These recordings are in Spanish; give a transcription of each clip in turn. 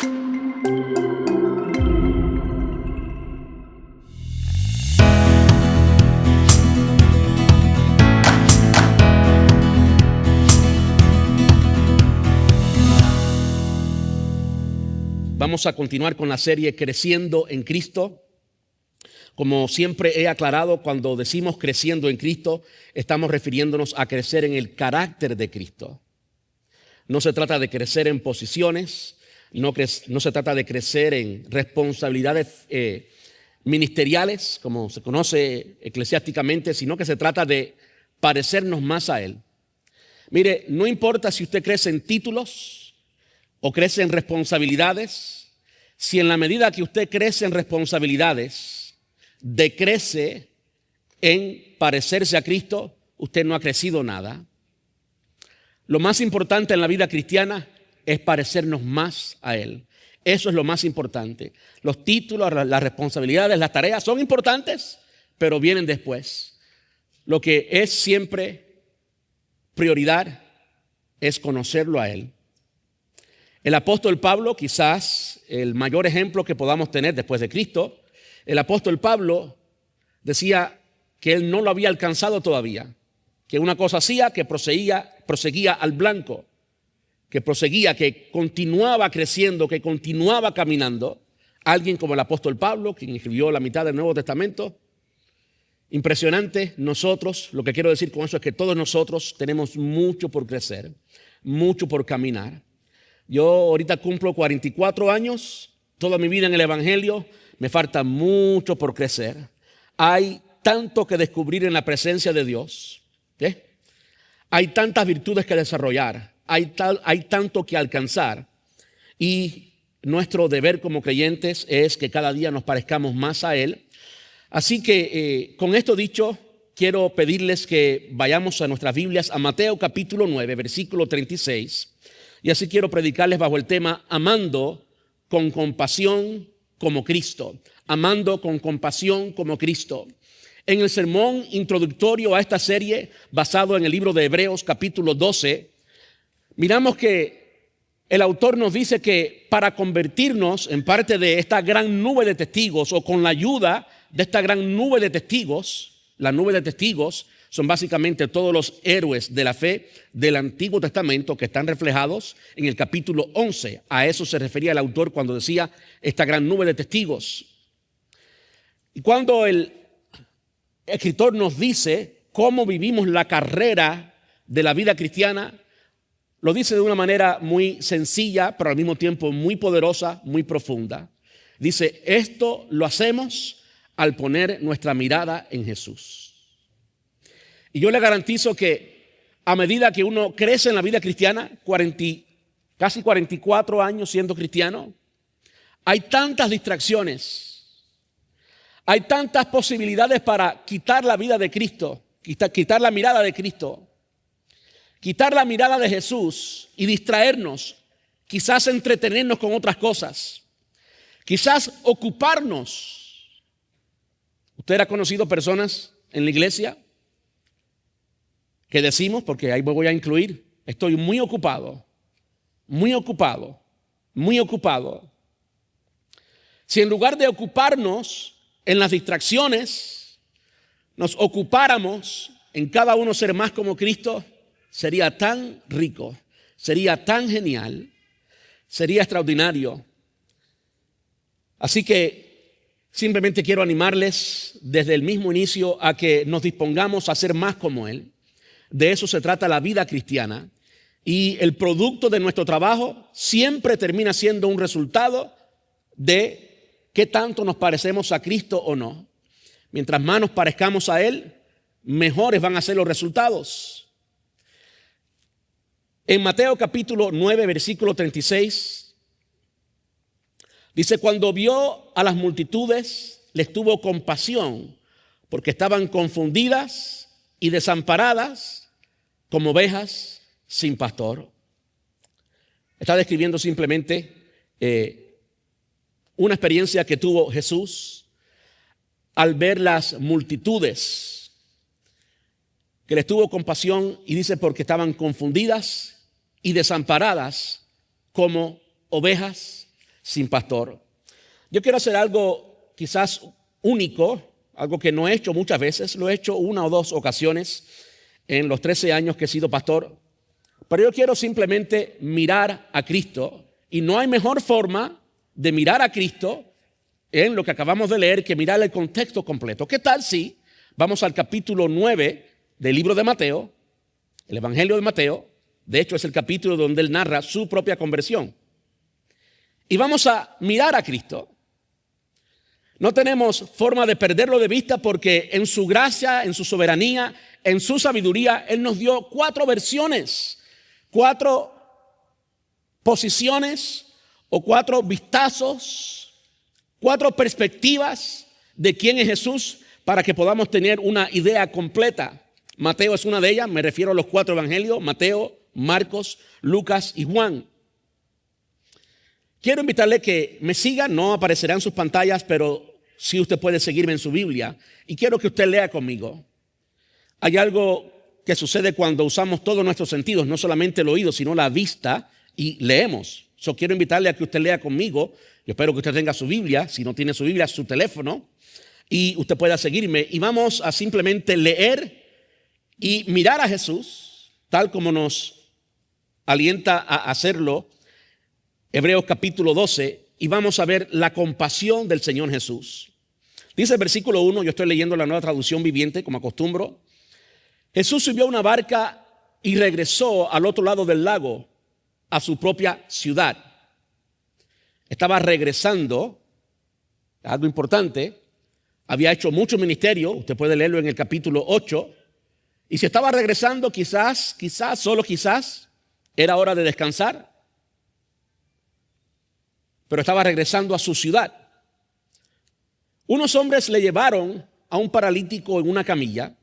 Vamos a continuar con la serie Creciendo en Cristo. Como siempre he aclarado, cuando decimos creciendo en Cristo, estamos refiriéndonos a crecer en el carácter de Cristo. No se trata de crecer en posiciones, no se trata de crecer en responsabilidades ministeriales, como se conoce eclesiásticamente, sino que se trata de parecernos más a Él. Mire, no importa si usted crece en títulos o crece en responsabilidades, si en la medida que usted crece en responsabilidades, decrece en parecerse a Cristo, usted no ha crecido nada. Lo más importante en la vida cristiana es parecernos más a Él. Eso es lo más importante. Los títulos, las responsabilidades, las tareas son importantes, pero vienen después. Lo que es siempre prioridad es conocerlo a Él. El apóstol Pablo, quizás el mayor ejemplo que podamos tener después de Cristo, el apóstol Pablo decía que él no lo había alcanzado todavía, que una cosa hacía, que proseguía al blanco, que continuaba creciendo, que continuaba caminando. Alguien como el apóstol Pablo, quien escribió la mitad del Nuevo Testamento. Impresionante. Nosotros, lo que quiero decir con eso es que todos nosotros tenemos mucho por crecer, mucho por caminar. Yo ahorita cumplo 44 años, toda mi vida en el Evangelio, me falta mucho por crecer. Hay tanto que descubrir en la presencia de Dios. Hay tantas virtudes que desarrollar, hay tanto que alcanzar. Y nuestro deber como creyentes es que cada día nos parezcamos más a Él. Así que con esto dicho, quiero pedirles que vayamos a nuestras Biblias, a Mateo capítulo 9, versículo 36. Y así quiero predicarles bajo el tema amando con compasión como Cristo. Amando con compasión como Cristo. En el sermón introductorio a esta serie, basado en el libro de Hebreos capítulo 12, miramos que el autor nos dice que para convertirnos en parte de esta gran nube de testigos, o con la ayuda de esta gran nube de testigos, la nube de testigos son básicamente todos los héroes de la fe del Antiguo Testamento que están reflejados en el capítulo 11. A eso se refería el autor cuando decía esta gran nube de testigos. Y cuando el escritor nos dice cómo vivimos la carrera de la vida cristiana, lo dice de una manera muy sencilla, pero al mismo tiempo muy poderosa, muy profunda. Dice, esto lo hacemos al poner nuestra mirada en Jesús. Y yo le garantizo que a medida que uno crece en la vida cristiana, casi 44 años siendo cristiano, hay tantas distracciones, hay tantas posibilidades para quitar la vida de Cristo, quitar la mirada de Cristo, quitar la mirada de Jesús y distraernos, quizás entretenernos con otras cosas, quizás ocuparnos. ¿Usted ha conocido personas en la iglesia que decimos, porque ahí me voy a incluir, estoy muy ocupado, muy ocupado, muy ocupado? Si en lugar de ocuparnos en las distracciones, nos ocupáramos en cada uno ser más como Cristo, sería tan rico, sería tan genial, sería extraordinario. Así que simplemente quiero animarles desde el mismo inicio a que nos dispongamos a ser más como Él. De eso se trata la vida cristiana. Y el producto de nuestro trabajo siempre termina siendo un resultado de qué tanto nos parecemos a Cristo o no. Mientras más nos parezcamos a Él, mejores van a ser los resultados. En Mateo capítulo 9, versículo 36, dice, cuando vio a las multitudes, les tuvo compasión, porque estaban confundidas y desamparadas como ovejas sin pastor. Está describiendo simplemente una experiencia que tuvo Jesús al ver las multitudes, que les tuvo compasión, y dice porque estaban confundidas y desamparadas como ovejas sin pastor. Yo quiero hacer algo quizás único, algo que no he hecho muchas veces, lo he hecho una o dos ocasiones en los 13 años que he sido pastor, pero yo quiero simplemente mirar a Cristo, y no hay mejor forma de mirar a Cristo en lo que acabamos de leer que mirar el contexto completo. ¿Qué tal si vamos al capítulo 9 del libro de Mateo, el Evangelio de Mateo? De hecho, es el capítulo donde él narra su propia conversión. Y vamos a mirar a Cristo. No tenemos forma de perderlo de vista porque en su gracia, en su soberanía, en su sabiduría, Él nos dio 4 versiones, 4 posiciones o 4 vistazos, 4 perspectivas de quién es Jesús para que podamos tener una idea completa. Mateo es una de ellas, me refiero a los 4 evangelios, Mateo, Marcos, Lucas y Juan. Quiero invitarle que me siga, no aparecerá en sus pantallas, pero sí usted puede seguirme en su Biblia. Y quiero que usted lea conmigo. Hay algo que sucede cuando usamos todos nuestros sentidos, no solamente el oído, sino la vista, y leemos. Quiero invitarle a que usted lea conmigo. Yo espero que usted tenga su Biblia, si no tiene su Biblia, su teléfono, y usted pueda seguirme. Y vamos a simplemente leer y mirar a Jesús, tal como nos alienta a hacerlo Hebreos capítulo 12, y vamos a ver la compasión del Señor Jesús. Dice el versículo 1, yo estoy leyendo la Nueva Traducción Viviente, como acostumbro. Jesús subió a una barca y regresó al otro lado del lago, a su propia ciudad. Estaba regresando, algo importante, había hecho mucho ministerio, usted puede leerlo en el capítulo 8, y si estaba regresando, quizás, solo quizás, era hora de descansar. Pero estaba regresando a su ciudad. Unos hombres le llevaron a un paralítico en una camilla.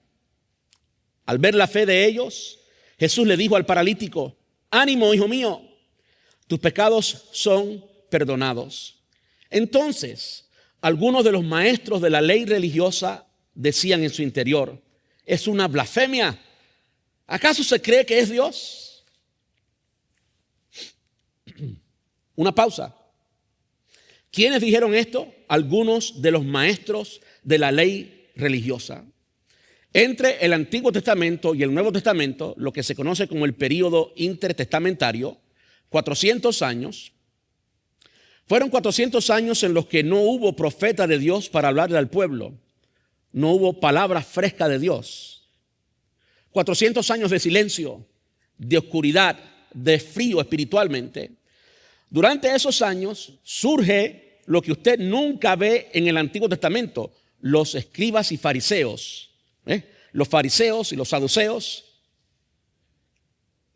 Al ver la fe de ellos, Jesús le dijo al paralítico: ánimo, hijo mío, tus pecados son perdonados. Entonces, algunos de los maestros de la ley religiosa decían en su interior: es una blasfemia. ¿Acaso se cree que es Dios? Una pausa. ¿Quiénes dijeron esto? Algunos de los maestros de la ley religiosa. Entre el Antiguo Testamento y el Nuevo Testamento, lo que se conoce como el período intertestamentario, 400 años, fueron 400 años en los que no hubo profeta de Dios para hablarle al pueblo. No hubo palabra fresca de Dios. 400 años de silencio, de oscuridad, de frío espiritualmente. Durante esos años surge lo que usted nunca ve en el Antiguo Testamento: los escribas y fariseos. Los fariseos y los saduceos.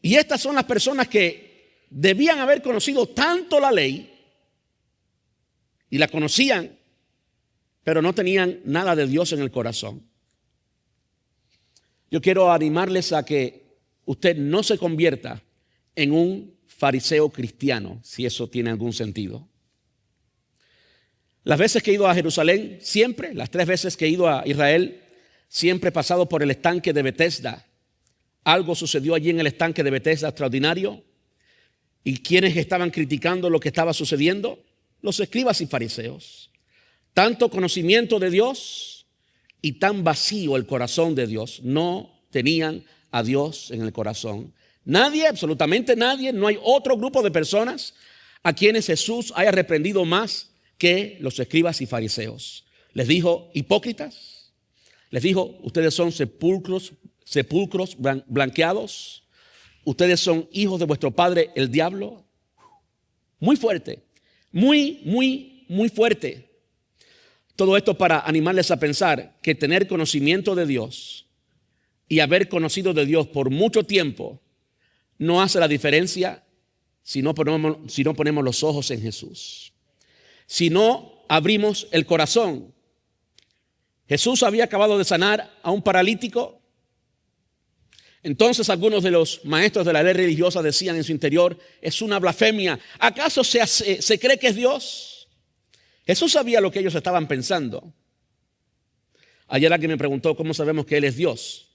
Y estas son las personas que debían haber conocido tanto la ley y la conocían, pero no tenían nada de Dios en el corazón. Yo quiero animarles a que usted no se convierta en un fariseo cristiano, si eso tiene algún sentido. Las veces que he ido a Jerusalén, siempre, las 3 veces que he ido a Israel, siempre he pasado por el estanque de Betesda. Algo sucedió allí en el estanque de Betesda extraordinario. ¿Y quiénes estaban criticando lo que estaba sucediendo? Los escribas y fariseos. Tanto conocimiento de Dios y tan vacío el corazón de Dios. No tenían a Dios en el corazón. Nadie, absolutamente nadie, no hay otro grupo de personas a quienes Jesús haya reprendido más que los escribas y fariseos. Les dijo: hipócritas. Les dijo: ustedes son sepulcros blanqueados. Ustedes son hijos de vuestro padre el diablo. Muy fuerte, muy fuerte. Todo esto para animarles a pensar que tener conocimiento de Dios y haber conocido de Dios por mucho tiempo no hace la diferencia si no ponemos los ojos en Jesús. Si no abrimos el corazón. Jesús había acabado de sanar a un paralítico. Entonces algunos de los maestros de la ley religiosa decían en su interior: es una blasfemia. ¿Acaso se cree que es Dios? Jesús sabía lo que ellos estaban pensando. Ayer alguien me preguntó: ¿cómo sabemos que Él es Dios?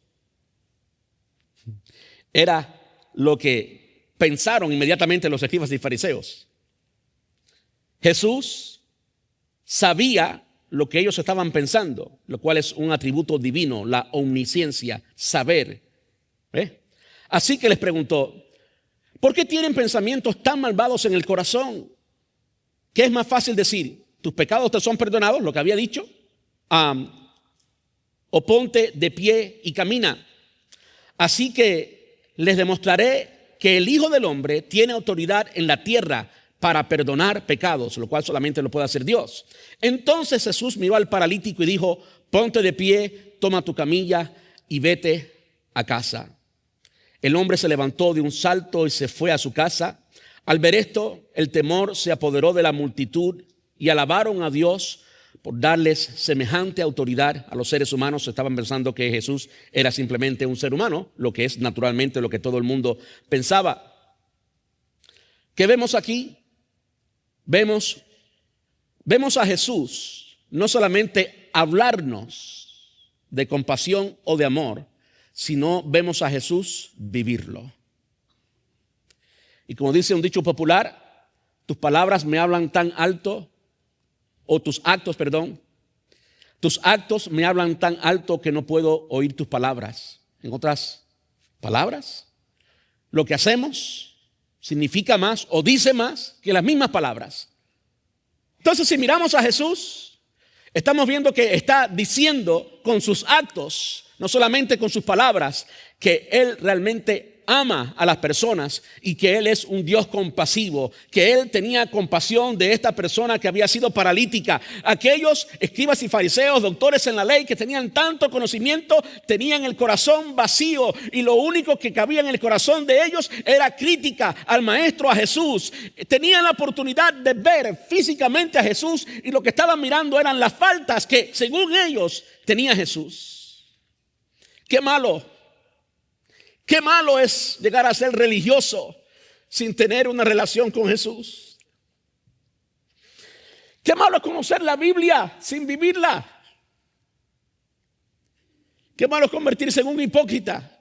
Era lo que pensaron inmediatamente los escribas y fariseos. Jesús sabía lo que ellos estaban pensando, lo cual es un atributo divino, la omnisciencia, saber. Así que les preguntó, ¿por qué tienen pensamientos tan malvados en el corazón? ¿Qué es más fácil decir? ¿Tus pecados te son perdonados? Lo que había dicho. O ponte de pie y camina. Así que les demostraré que el Hijo del Hombre tiene autoridad en la tierra para perdonar pecados, lo cual solamente lo puede hacer Dios. Entonces Jesús miró al paralítico y dijo, ponte de pie, toma tu camilla y vete a casa. El hombre se levantó de un salto y se fue a su casa. Al ver esto, el temor se apoderó de la multitud y alabaron a Dios por darles semejante autoridad a los seres humanos. Estaban pensando que Jesús era simplemente un ser humano, lo que es naturalmente lo que todo el mundo pensaba. ¿Qué vemos aquí? Vemos a Jesús no solamente hablarnos de compasión o de amor, sino vemos a Jesús vivirlo. Y como dice un dicho popular, tus palabras me hablan tan alto, o tus actos me hablan tan alto que no puedo oír tus palabras. En otras palabras, lo que hacemos significa más o dice más que las mismas palabras. Entonces, si miramos a Jesús, estamos viendo que está diciendo con sus actos, no solamente con sus palabras, que Él realmente ama a las personas y que Él es un Dios compasivo, que Él tenía compasión de esta persona que había sido paralítica. Aquellos escribas y fariseos, doctores en la ley que tenían tanto conocimiento, tenían el corazón vacío y lo único que cabía en el corazón de ellos era crítica al maestro, a Jesús. Tenían la oportunidad de ver físicamente a Jesús y lo que estaban mirando eran las faltas que según ellos tenía Jesús. Qué malo es llegar a ser religioso sin tener una relación con Jesús. Qué malo es conocer la Biblia sin vivirla. Qué malo es convertirse en un hipócrita.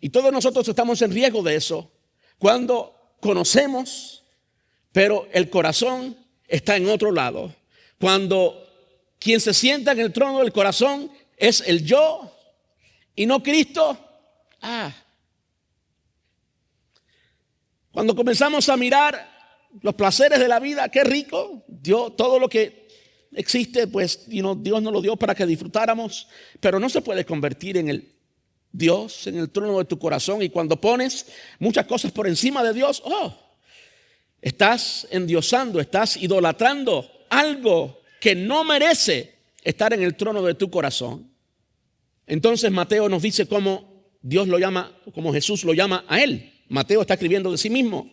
Y todos nosotros estamos en riesgo de eso cuando conocemos, pero el corazón está en otro lado. Cuando quien se sienta en el trono del corazón es el yo y no Cristo. Cuando comenzamos a mirar los placeres de la vida, qué rico. Dios, todo lo que existe, pues Dios nos lo dio para que disfrutáramos, pero no se puede convertir en el Dios, en el trono de tu corazón. Y cuando pones muchas cosas por encima de Dios, estás endiosando, estás idolatrando algo que no merece estar en el trono de tu corazón. Entonces Mateo nos dice cómo Dios lo llama, como Jesús lo llama a él. Mateo está escribiendo de sí mismo.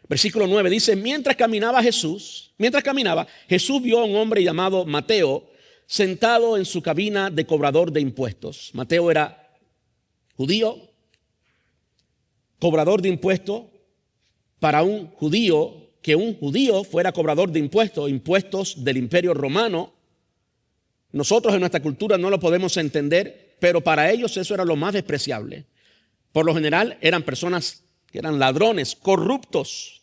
Versículo 9 dice, mientras caminaba, Jesús vio a un hombre llamado Mateo sentado en su cabina de cobrador de impuestos. Mateo era judío, cobrador de impuestos. Para un judío, que un judío fuera cobrador de impuestos del Imperio Romano, nosotros en nuestra cultura no lo podemos entender, pero para ellos eso era lo más despreciable. Por lo general eran personas que eran ladrones, corruptos.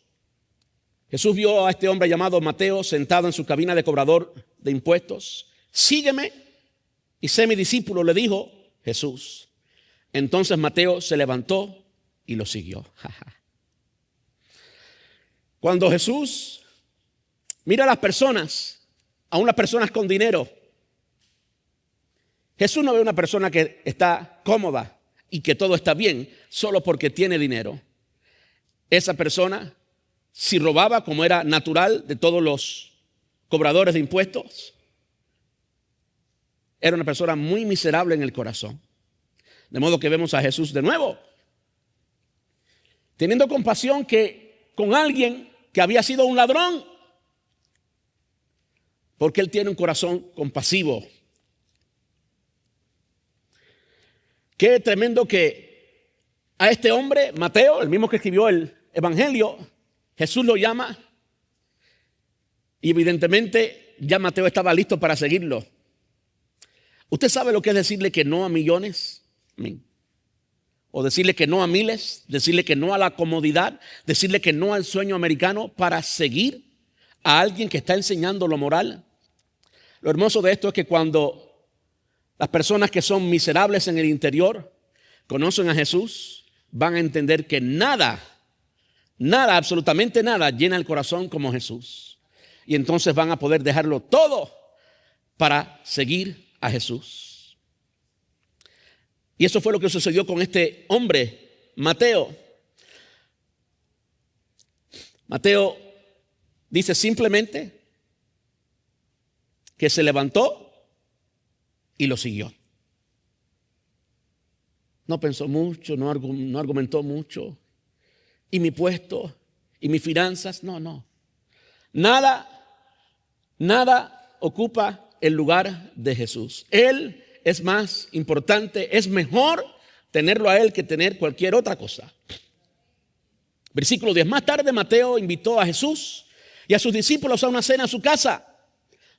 Jesús vio a este hombre llamado Mateo sentado en su cabina de cobrador de impuestos. Sígueme y sé mi discípulo, le dijo Jesús. Entonces Mateo se levantó y lo siguió. Cuando Jesús mira a las personas, aún las personas con dinero, Jesús no ve a una persona que está cómoda y que todo está bien solo porque tiene dinero. Esa persona, si robaba como era natural de todos los cobradores de impuestos, era una persona muy miserable en el corazón. De modo que vemos a Jesús de nuevo, teniendo compasión con alguien que había sido un ladrón, porque él tiene un corazón compasivo. Qué tremendo que a este hombre, Mateo, el mismo que escribió el Evangelio, Jesús lo llama y evidentemente ya Mateo estaba listo para seguirlo. ¿Usted sabe lo que es decirle que no a millones? Amén. o decirle que no a miles, decirle que no a la comodidad, decirle que no al sueño americano para seguir a alguien que está enseñando lo moral? Lo hermoso de esto es que cuando las personas que son miserables en el interior conocen a Jesús, van a entender que nada, absolutamente nada llena el corazón como Jesús. Y entonces van a poder dejarlo todo para seguir a Jesús. Y eso fue lo que sucedió con este hombre, Mateo. Mateo dice simplemente que se levantó y lo siguió. No pensó mucho, no argumentó mucho. Y mi puesto, y mis finanzas, no. Nada ocupa el lugar de Jesús. Él es más importante, es mejor tenerlo a Él que tener cualquier otra cosa. Versículo 10. Más tarde Mateo invitó a Jesús y a sus discípulos a una cena a su casa,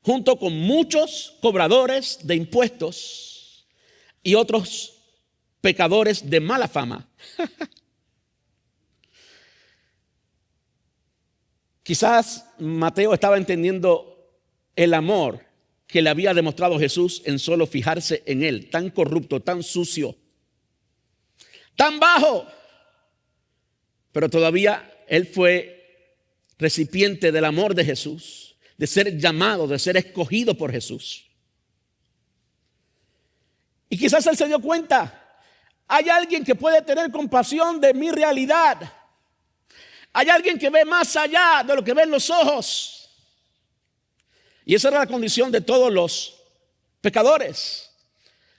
junto con muchos cobradores de impuestos y otros pecadores de mala fama. Quizás Mateo estaba entendiendo el amor que le había demostrado Jesús en solo fijarse en él, tan corrupto, tan sucio, tan bajo. Pero todavía él fue recipiente del amor de Jesús, de ser llamado, de ser escogido por Jesús. Y quizás él se dio cuenta, hay alguien que puede tener compasión de mi realidad. Hay alguien que ve más allá de lo que ven los ojos. Y esa era la condición de todos los pecadores.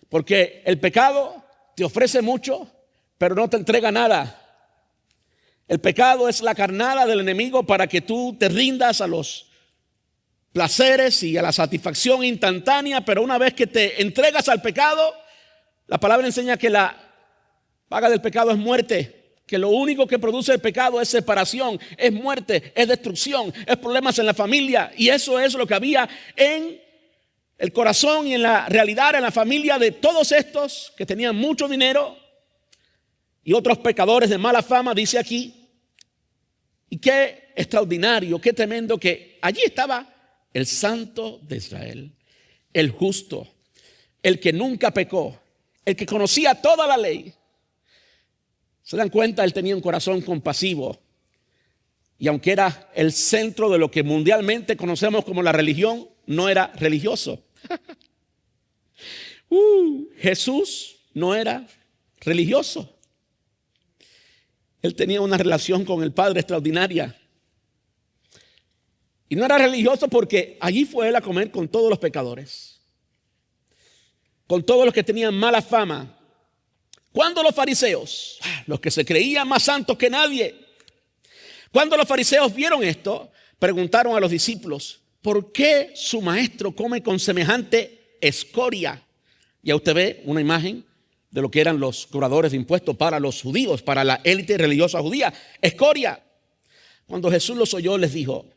Porque el pecado te ofrece mucho, pero no te entrega nada. El pecado es la carnada del enemigo para que tú te rindas a los placeres y a la satisfacción instantánea. Pero una vez que te entregas al pecado, la palabra enseña que la paga del pecado es muerte. Que lo único que produce el pecado es separación, es muerte, es destrucción, es problemas en la familia. Y eso es lo que había en el corazón y en la realidad, en la familia de todos estos que tenían mucho dinero y otros pecadores de mala fama, dice aquí. Y qué extraordinario, qué tremendo que allí estaba el Santo de Israel, el justo, el que nunca pecó, el que conocía toda la ley. ¿Se dan cuenta? Él tenía un corazón compasivo. Y aunque era el centro de lo que mundialmente conocemos como la religión, no era religioso. Jesús no era religioso. Él tenía una relación con el Padre extraordinaria. Y no era religioso porque allí fue él a comer con todos los pecadores, con todos los que tenían mala fama. Cuando los fariseos, los que se creían más santos que nadie, cuando los fariseos vieron esto, preguntaron a los discípulos, ¿por qué su maestro come con semejante escoria? Y a usted ve una imagen de lo que eran los cobradores de impuestos para los judíos, para la élite religiosa judía, escoria. Cuando Jesús los oyó, les dijo,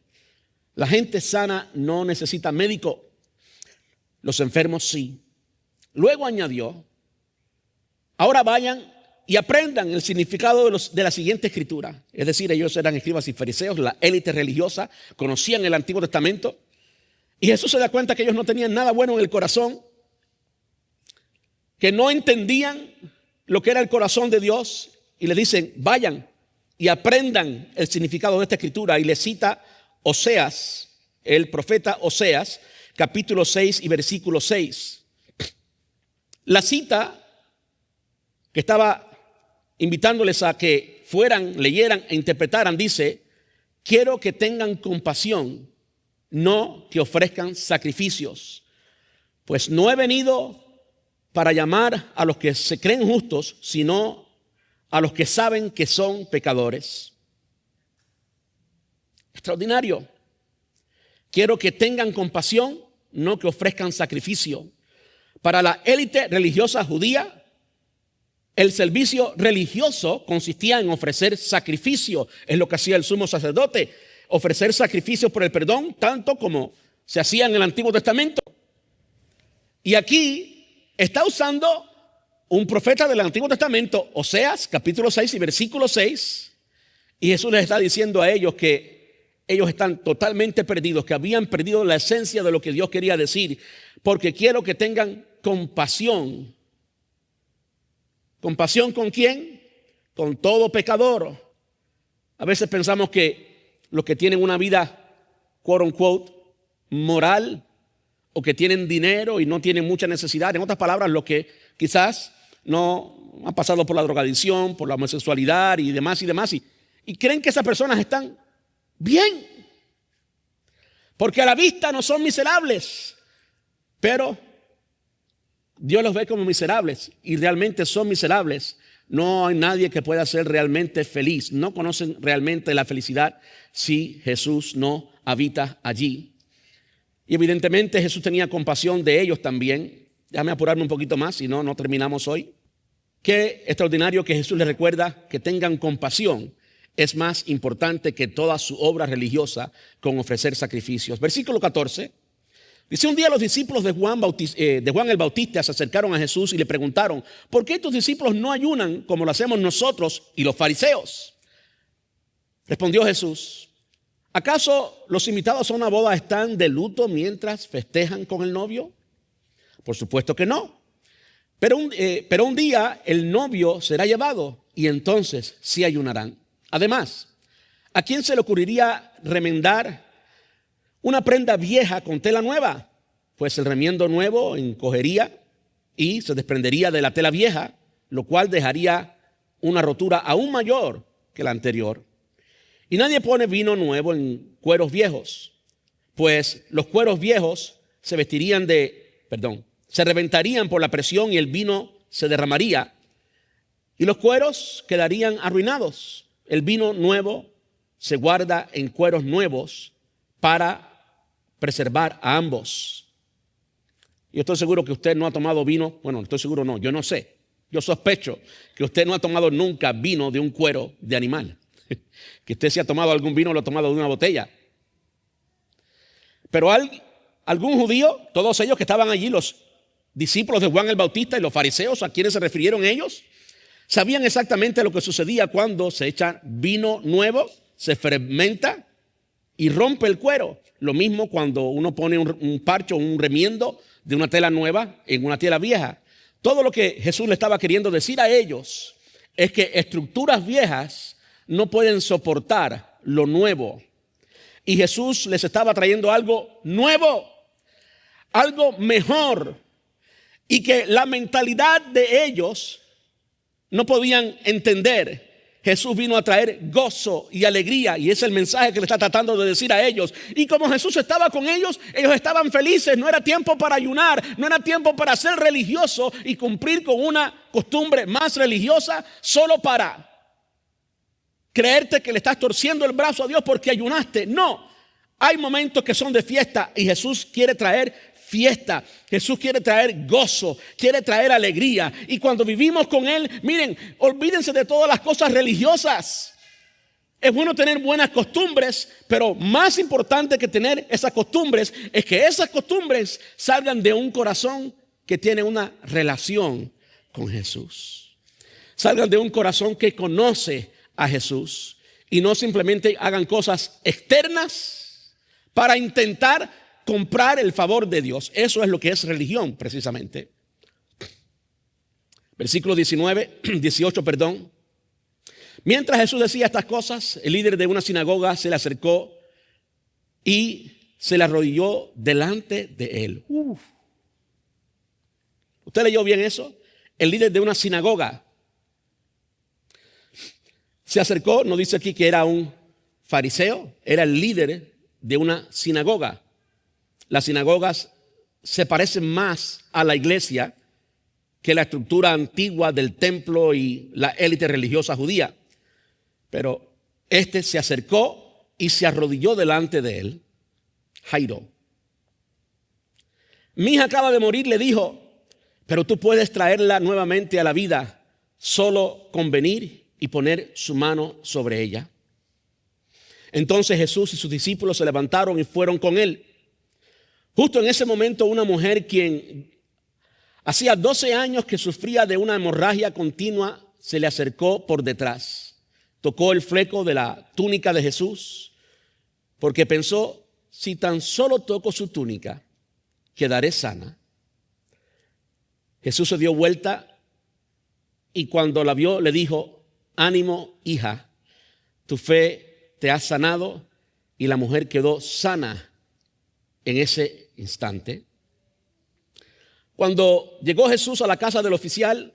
la gente sana no necesita médico, los enfermos sí. Luego añadió, ahora vayan y aprendan el significado de la siguiente escritura. Es decir, ellos eran escribas y fariseos, la élite religiosa, conocían el Antiguo Testamento. Y Jesús se da cuenta que ellos no tenían nada bueno en el corazón, que no entendían lo que era el corazón de Dios. Y le dicen, vayan y aprendan el significado de esta escritura. Y le cita Oseas, el profeta Oseas, capítulo 6 y versículo 6. La cita que estaba invitándoles a que fueran, leyeran e interpretaran, dice, quiero que tengan compasión, no que ofrezcan sacrificios, pues no he venido para llamar a los que se creen justos, sino a los que saben que son pecadores. Extraordinario. Quiero que tengan compasión, no que ofrezcan sacrificio. Para la élite religiosa judía, el servicio religioso consistía en ofrecer sacrificio. Es lo que hacía el sumo sacerdote, ofrecer sacrificio por el perdón, tanto como se hacía en el Antiguo Testamento. Y aquí está usando un profeta del Antiguo Testamento, Oseas, capítulo 6 y versículo 6, y Jesús les está diciendo a ellos que ellos están totalmente perdidos, que habían perdido la esencia de lo que Dios quería decir, porque quiero que tengan compasión. ¿Compasión con quién? Con todo pecador. A veces pensamos que los que tienen una vida, quote unquote, moral, o que tienen dinero y no tienen mucha necesidad, en otras palabras, los que quizás no han pasado por la drogadicción, por la homosexualidad y demás, y creen que esas personas están bien, porque a la vista no son miserables, pero Dios los ve como miserables y realmente son miserables. No hay nadie que pueda ser realmente feliz. No conocen realmente la felicidad si Jesús no habita allí. Y evidentemente Jesús tenía compasión de ellos también. Déjame apurarme un poquito más, si no, no terminamos hoy. Qué extraordinario que Jesús les recuerda que tengan compasión. Es más importante que toda su obra religiosa con ofrecer sacrificios. Versículo 14. Dice: un día los discípulos de Juan el Bautista se acercaron a Jesús y le preguntaron: ¿por qué tus discípulos no ayunan como lo hacemos nosotros y los fariseos? Respondió Jesús: ¿acaso los invitados a una boda están de luto mientras festejan con el novio? Por supuesto que no. Pero un día el novio será llevado y entonces sí ayunarán. Además, ¿a quién se le ocurriría remendar una prenda vieja con tela nueva? Pues el remiendo nuevo encogería y se desprendería de la tela vieja, lo cual dejaría una rotura aún mayor que la anterior. Y nadie pone vino nuevo en cueros viejos, pues los cueros viejos se reventarían por la presión y el vino se derramaría y los cueros quedarían arruinados. El vino nuevo se guarda en cueros nuevos para preservar a ambos. Yo estoy seguro que usted no ha tomado vino. Bueno, estoy seguro no, yo no sé. Yo sospecho que usted no ha tomado nunca vino de un cuero de animal. Que usted si ha tomado algún vino lo ha tomado de una botella. Pero algún judío, todos ellos que estaban allí, los discípulos de Juan el Bautista y los fariseos a quienes se refirieron ellos, sabían exactamente lo que sucedía cuando se echa vino nuevo, se fermenta y rompe el cuero. Lo mismo cuando uno pone un parcho, un remiendo de una tela nueva en una tela vieja. Todo lo que Jesús le estaba queriendo decir a ellos es que estructuras viejas no pueden soportar lo nuevo. Y Jesús les estaba trayendo algo nuevo, algo mejor, y que la mentalidad de ellos no podían entender. Jesús vino a traer gozo y alegría, y ese es el mensaje que le está tratando de decir a ellos. Y como Jesús estaba con ellos, ellos estaban felices. No era tiempo para ayunar, no era tiempo para ser religioso y cumplir con una costumbre más religiosa solo para creerte que le estás torciendo el brazo a Dios porque ayunaste. No, hay momentos que son de fiesta y Jesús quiere traer fiesta. Jesús quiere traer gozo, quiere traer alegría. Y cuando vivimos con Él, miren, olvídense de todas las cosas religiosas. Es bueno tener buenas costumbres, pero más importante que tener esas costumbres es que esas costumbres salgan de un corazón que tiene una relación con Jesús. Salgan de un corazón que conoce a Jesús y no simplemente hagan cosas externas para intentar comprar el favor de Dios. Eso es lo que es religión, precisamente. Versículo 18. Mientras Jesús decía estas cosas, el líder de una sinagoga se le acercó y se le arrodilló delante de él. ¿Usted leyó bien eso? El líder de una sinagoga se acercó, no dice aquí que era un fariseo, era el líder de una sinagoga. Las sinagogas se parecen más a la iglesia que la estructura antigua del templo y la élite religiosa judía. Pero este se acercó y se arrodilló delante de él. Jairo: mi hija acaba de morir, le dijo, pero tú puedes traerla nuevamente a la vida solo con venir y poner su mano sobre ella. Entonces Jesús y sus discípulos se levantaron y fueron con él. Justo en ese momento una mujer quien Hacía 12 años que sufría de una hemorragia continua. Se le acercó por detrás, tocó el fleco de la túnica de Jesús, porque pensó, si tan solo toco su túnica, quedaré sana. Jesús se dio vuelta y cuando la vio le dijo, ánimo, hija, tu fe te ha sanado, y la mujer quedó sana en ese instante. Cuando llegó Jesús a la casa del oficial,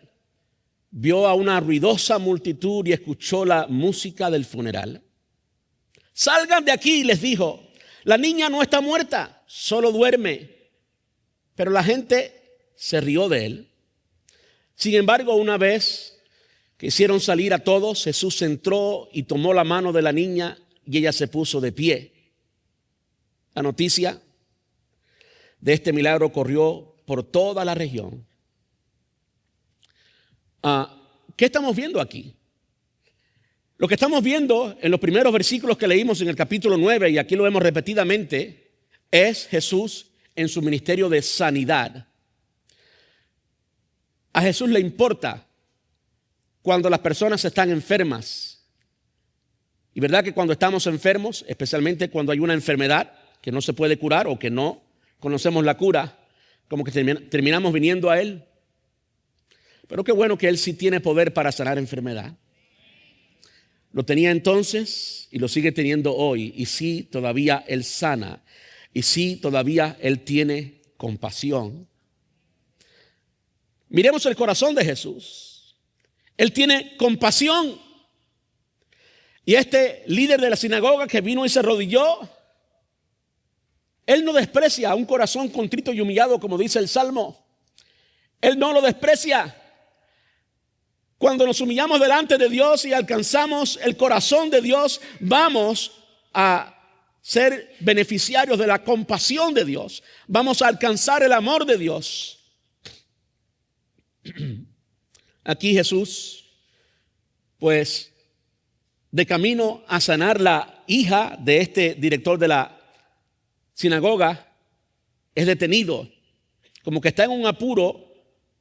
vio a una ruidosa multitud y escuchó la música del funeral. Salgan de aquí, les dijo, la niña no está muerta, solo duerme. Pero la gente se rió de él. Sin embargo, una vez que hicieron salir a todos, Jesús entró y tomó la mano de la niña y ella se puso de pie. La noticia de este milagro corrió por toda la región. ¿Qué estamos viendo aquí? Lo que estamos viendo en los primeros versículos que leímos en el capítulo 9, y aquí lo vemos repetidamente, es Jesús en su ministerio de sanidad. A Jesús le importa cuando las personas están enfermas. Y verdad que cuando estamos enfermos, especialmente cuando hay una enfermedad que no se puede curar o que no conocemos la cura, como que terminamos viniendo a Él. Pero qué bueno que Él sí tiene poder para sanar enfermedad. Lo tenía entonces y lo sigue teniendo hoy. Y sí, todavía Él sana. Y sí, todavía Él tiene compasión. Miremos el corazón de Jesús. Él tiene compasión. Y este líder de la sinagoga que vino y se arrodilló, Él no desprecia a un corazón contrito y humillado, como dice el Salmo. Él no lo desprecia. Cuando nos humillamos delante de Dios y alcanzamos el corazón de Dios, vamos a ser beneficiarios de la compasión de Dios. Vamos a alcanzar el amor de Dios. Aquí Jesús, pues, de camino a sanar la hija de este director de la sinagoga, es detenido, como que está en un apuro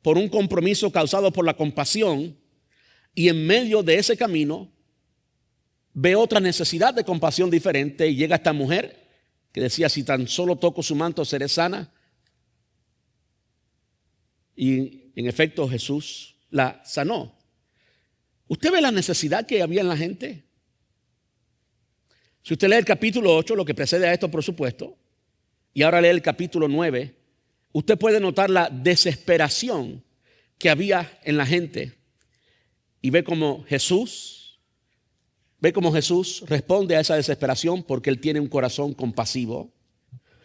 por un compromiso causado por la compasión, y en medio de ese camino ve otra necesidad de compasión diferente y llega esta mujer que decía, si tan solo toco su manto seré sana. Y en efecto Jesús la sanó. ¿Usted ve la necesidad que había en la gente? Si usted lee el capítulo 8, lo que precede a esto por supuesto, y ahora lee el capítulo 9, usted puede notar la desesperación que había en la gente y ve cómo Jesús responde a esa desesperación porque Él tiene un corazón compasivo.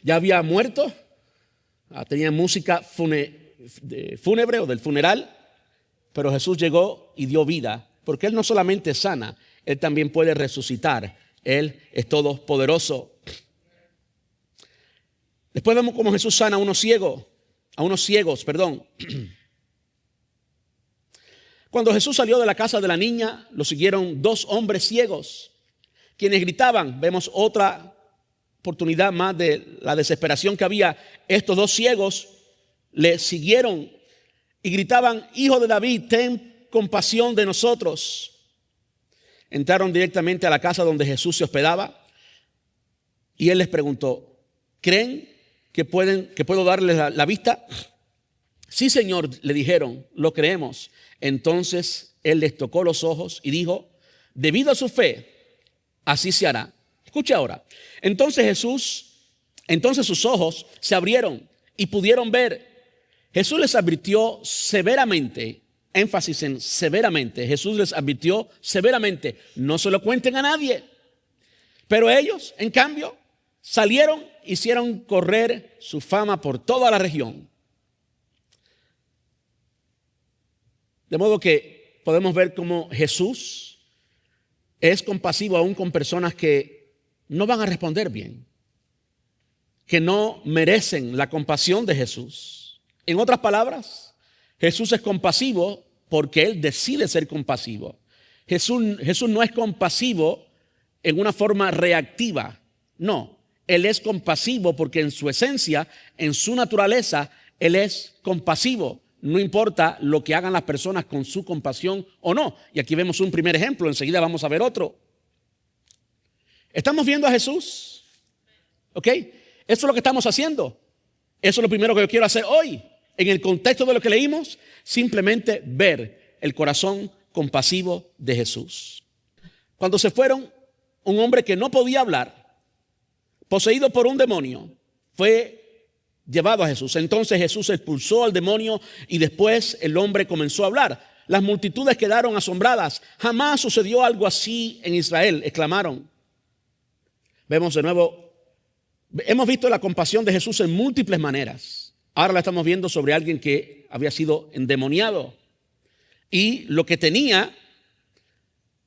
Ya había muerto, tenía música fúnebre o del funeral, pero Jesús llegó y dio vida, porque Él no solamente sana, Él también puede resucitar. Él es todopoderoso. Después vemos cómo Jesús sana a unos ciegos. Cuando Jesús salió de la casa de la niña, lo siguieron 2 hombres ciegos, quienes gritaban. Vemos otra oportunidad más de la desesperación que había. Estos 2 ciegos le siguieron y gritaban, Hijo de David, ten compasión de nosotros. Entraron directamente a la casa donde Jesús se hospedaba y Él les preguntó, ¿creen que puedo darles la vista? Sí, Señor, le dijeron, lo creemos. Entonces Él les tocó los ojos y dijo, debido a su fe, así se hará. Escuche ahora. Entonces sus ojos se abrieron y pudieron ver. Jesús les advirtió severamente, énfasis en severamente. Jesús les advirtió severamente, no se lo cuenten a nadie. Pero ellos, en cambio, salieron, hicieron correr su fama por toda la región. De modo que podemos ver cómo Jesús es compasivo aún con personas que no van a responder bien, que no merecen la compasión de Jesús. En otras palabras, Jesús es compasivo porque Él decide ser compasivo. Jesús no es compasivo en una forma reactiva, no. Él es compasivo porque en su esencia, en su naturaleza, Él es compasivo. no importa lo que hagan las personas con su compasión o no. Y aquí vemos un primer ejemplo, enseguida vamos a ver otro. ¿Estamos viendo a Jesús? ¿Ok? Eso es lo que estamos haciendo. Eso es lo primero que yo quiero hacer hoy. En el contexto de lo que leímos, simplemente ver el corazón compasivo de Jesús. Cuando se fueron, un hombre que no podía hablar, poseído por un demonio, fue llevado a Jesús. Entonces Jesús expulsó al demonio y después el hombre comenzó a hablar. Las multitudes quedaron asombradas. Jamás sucedió algo así en Israel, exclamaron. Vemos de nuevo, hemos visto la compasión de Jesús en múltiples maneras. Ahora la estamos viendo sobre alguien que había sido endemoniado y lo que tenía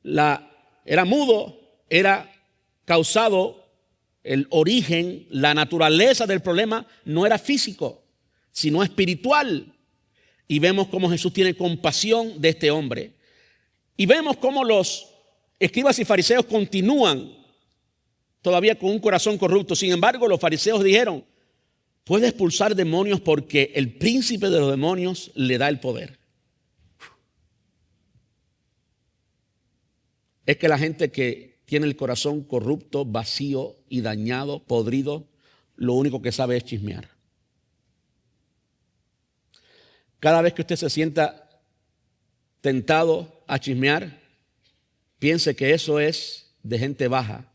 era mudo, era causado, el origen, la naturaleza del problema no era físico, sino espiritual. Y vemos cómo Jesús tiene compasión de este hombre. Y vemos cómo los escribas y fariseos continúan todavía con un corazón corrupto. Sin embargo, los fariseos dijeron, puede expulsar demonios porque el príncipe de los demonios le da el poder. Es que la gente que tiene el corazón corrupto, vacío y dañado, podrido, lo único que sabe es chismear. Cada vez que usted se sienta tentado a chismear, piense que eso es de gente baja,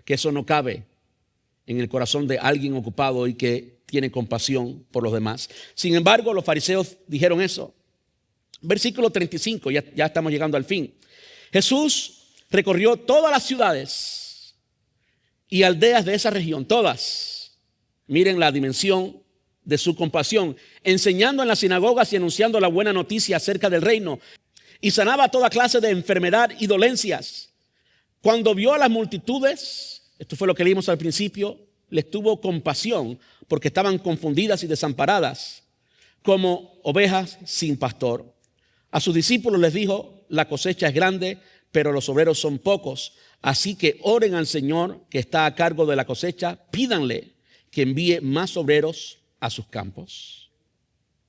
que eso no cabe en el corazón de alguien ocupado y que tiene compasión por los demás. Sin embargo, los fariseos dijeron eso. Versículo 35, ya estamos llegando al fin. Jesús recorrió todas las ciudades y aldeas de esa región, todas. Miren la dimensión de su compasión, enseñando en las sinagogas y anunciando la buena noticia acerca del reino. Y sanaba toda clase de enfermedad y dolencias. Cuando vio a las multitudes, esto fue lo que leímos al principio, les tuvo compasión porque estaban confundidas y desamparadas como ovejas sin pastor. A sus discípulos les dijo, la cosecha es grande, pero los obreros son pocos. Así que oren al Señor que está a cargo de la cosecha, pídanle que envíe más obreros a sus campos.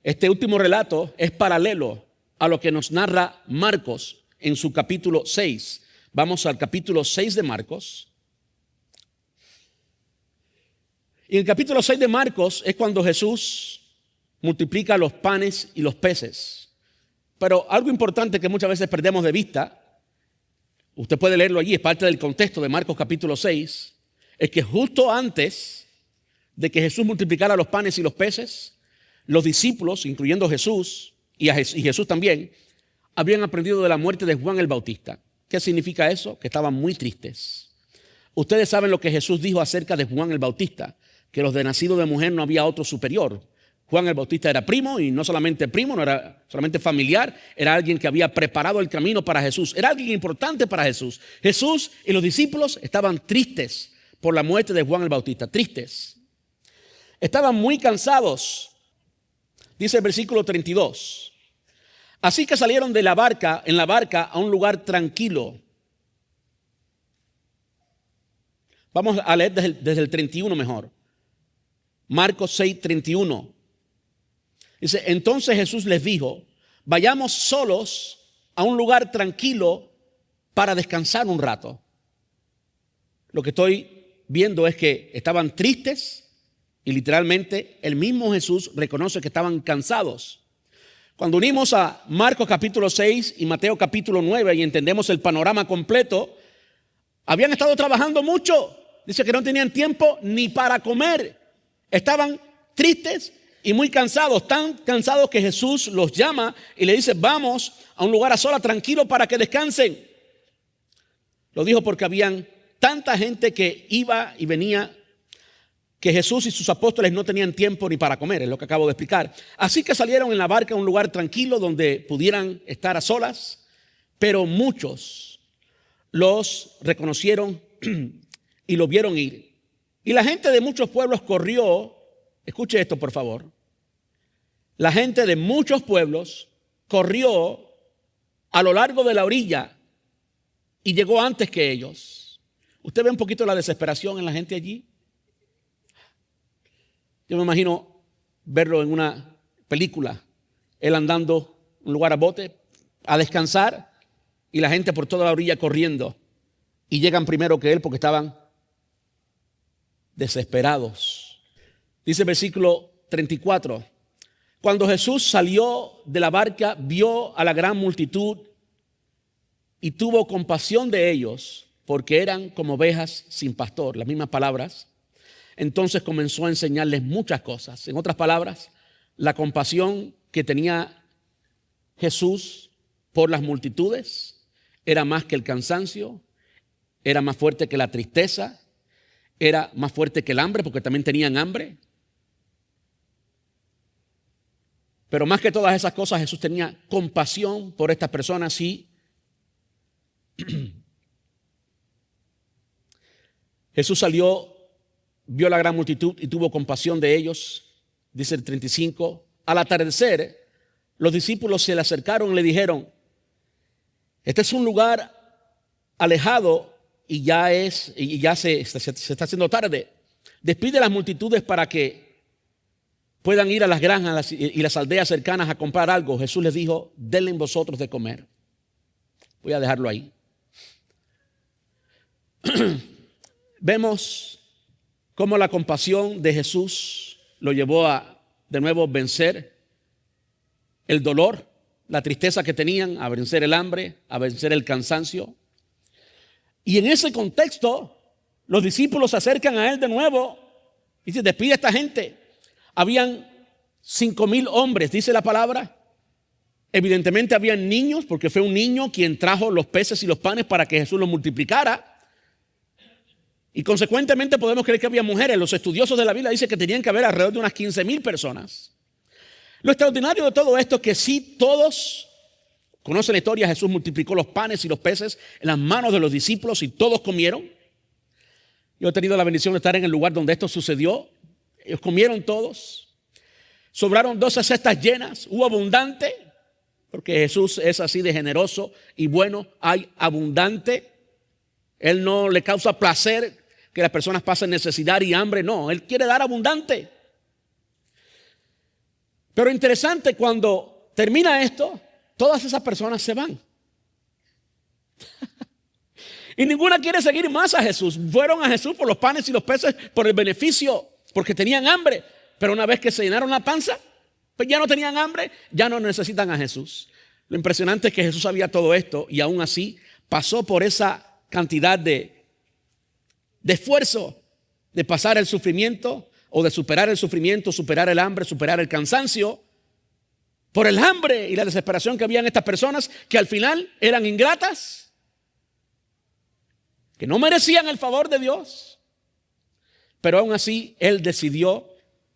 Este último relato es paralelo a lo que nos narra Marcos en su capítulo 6. Vamos al capítulo 6 de Marcos. Y en el capítulo 6 de Marcos es cuando Jesús multiplica los panes y los peces. Pero algo importante que muchas veces perdemos de vista, usted puede leerlo allí, es parte del contexto de Marcos capítulo 6, es que justo antes de que Jesús multiplicara los panes y los peces, los discípulos, incluyendo Jesús y Jesús también, habían aprendido de la muerte de Juan el Bautista. ¿Qué significa eso? Que estaban muy tristes. Ustedes saben lo que Jesús dijo acerca de Juan el Bautista, que los de nacido de mujer no había otro superior. Juan el Bautista era primo y no solamente primo, no era solamente familiar, era alguien que había preparado el camino para Jesús, era alguien importante para Jesús. Jesús y los discípulos estaban tristes por la muerte de Juan el Bautista, tristes. Estaban muy cansados, dice el versículo 32. Así que salieron en la barca a un lugar tranquilo. Vamos a leer desde el 31 mejor. Marcos 6, 31. Dice, entonces Jesús les dijo, vayamos solos a un lugar tranquilo para descansar un rato. Lo que estoy viendo es que estaban tristes y literalmente el mismo Jesús reconoce que estaban cansados. Cuando unimos a Marcos capítulo 6 y Mateo capítulo 9 y entendemos el panorama completo, habían estado trabajando mucho. Dice que no tenían tiempo ni para comer. Estaban tristes y muy cansados, tan cansados que Jesús los llama y le dice, vamos a un lugar a solas, tranquilo, para que descansen. Lo dijo porque habían tanta gente que iba y venía que Jesús y sus apóstoles no tenían tiempo ni para comer, es lo que acabo de explicar. Así que salieron en la barca a un lugar tranquilo donde pudieran estar a solas, pero muchos los reconocieron y lo vieron ir. Y la gente de muchos pueblos corrió, escuche esto por favor, la gente de muchos pueblos corrió a lo largo de la orilla y llegó antes que ellos. ¿Usted ve un poquito la desesperación en la gente allí? Yo me imagino verlo en una película, él andando un lugar a bote, a descansar, y la gente por toda la orilla corriendo, y llegan primero que él porque estaban desesperados. Dice el versículo 34, cuando Jesús salió de la barca, vio a la gran multitud y tuvo compasión de ellos, porque eran como ovejas sin pastor, las mismas palabras. Entonces comenzó a enseñarles muchas cosas. En otras palabras, la compasión que tenía Jesús por las multitudes era más que el cansancio, era más fuerte que la tristeza, era más fuerte que el hambre, porque también tenían hambre. Pero más que todas esas cosas, Jesús tenía compasión por estas personas y Jesús salió, vio la gran multitud y tuvo compasión de ellos. Dice el 35, al atardecer, los discípulos se le acercaron y le dijeron, este es un lugar alejado y ya se está haciendo tarde. Despide a las multitudes para que puedan ir a las granjas y las aldeas cercanas a comprar algo. Jesús les dijo, denle vosotros de comer. Voy a dejarlo ahí. Vemos cómo la compasión de Jesús lo llevó a de nuevo vencer el dolor, la tristeza que tenían, a vencer el hambre, a vencer el cansancio. Y en ese contexto, los discípulos se acercan a él de nuevo y dicen, despide a esta gente. Habían 5,000 hombres, dice la palabra. Evidentemente habían niños, porque fue un niño quien trajo los peces y los panes para que Jesús los multiplicara. Y consecuentemente podemos creer que había mujeres. Los estudiosos de la Biblia dicen que tenían que haber alrededor de unas 15,000 personas. Lo extraordinario de todo esto es que sí, todos conocen la historia. Jesús multiplicó los panes y los peces en las manos de los discípulos y todos comieron. Yo he tenido la bendición de estar en el lugar donde esto sucedió. Ellos comieron todos. Sobraron 12 cestas llenas. Hubo abundante, porque Jesús es así de generoso y bueno. Hay abundante. Él no le causa placer que las personas pasen necesidad y hambre. No, Él quiere dar abundante. Pero interesante, cuando termina esto, todas esas personas se van. Y ninguna quiere seguir más a Jesús. Fueron a Jesús por los panes y los peces, por el beneficio, porque tenían hambre. Pero una vez que se llenaron la panza, pues ya no tenían hambre, ya no necesitan a Jesús. Lo impresionante es que Jesús sabía todo esto y aún así pasó por esa cantidad de esfuerzo de pasar el sufrimiento o de superar el sufrimiento, superar el hambre, superar el cansancio, por el hambre y la desesperación que había en estas personas que al final eran ingratas, que no merecían el favor de Dios, pero aún así Él decidió